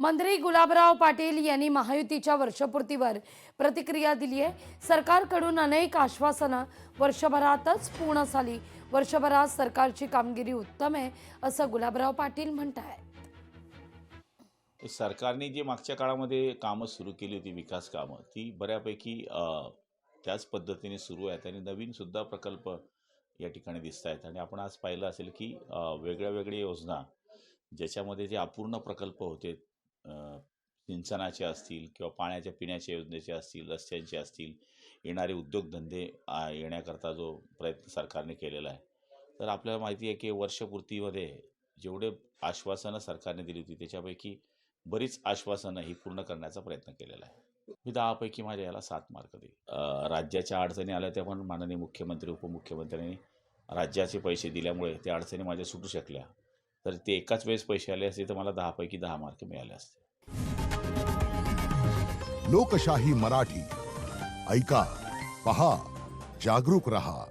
मंत्री गुलाबराव पाटील यांनी महायुतीच्या वर्षपूर्तीवर प्रतिक्रिया दिली आहे। सरकारकडून अनेक आश्वासनं वर्षभरातच पूर्ण झाली। वर्षभरात सरकारची कामगिरी उत्तम आहे असं गुलाबराव पाटील म्हणतात। सरकारने जे मागच्या काळामध्ये कामं सुरू केली होती, विकास कामं, ती बऱ्यापैकी त्याच पद्धतीने सुरू आहेत आणि नवीन सुद्धा प्रकल्प या ठिकाणी दिसत आहेत। आणि आपण आज पाहिलं असेल की वेगळ्या वेगळ्या योजना ज्याच्यामध्ये जे अपूर्ण प्रकल्प होते, सिंचनाचे असतील किंवा पाण्याच्या पिण्याच्या योजनेचे असतील, रस्त्यांचे असतील, येणारे उद्योगधंदे येण्याकरता जो प्रयत्न सरकारने केलेला आहे, तर आपल्याला माहिती आहे की वर्षपूर्तीमध्ये जेवढे आश्वासनं सरकारने दिली होती त्याच्यापैकी बरीच आश्वासनं ही पूर्ण करण्याचा प्रयत्न केलेला आहे। मी 10 पैकी माझ्या याला 7 मार्क देईल। राज्याच्या अडचणी आल्या त्या पण माननीय मुख्यमंत्री उपमुख्यमंत्र्यांनी राज्याचे पैसे दिल्यामुळे त्या अडचणी माझ्या सुटू शकल्या। तर ते एकाच वेळेस पैसे आले असते तर मला 10 पैकी 10 मार्क मिळाले असते। लोकशाही मराठी ऐका, पहा, जागरूक रहा।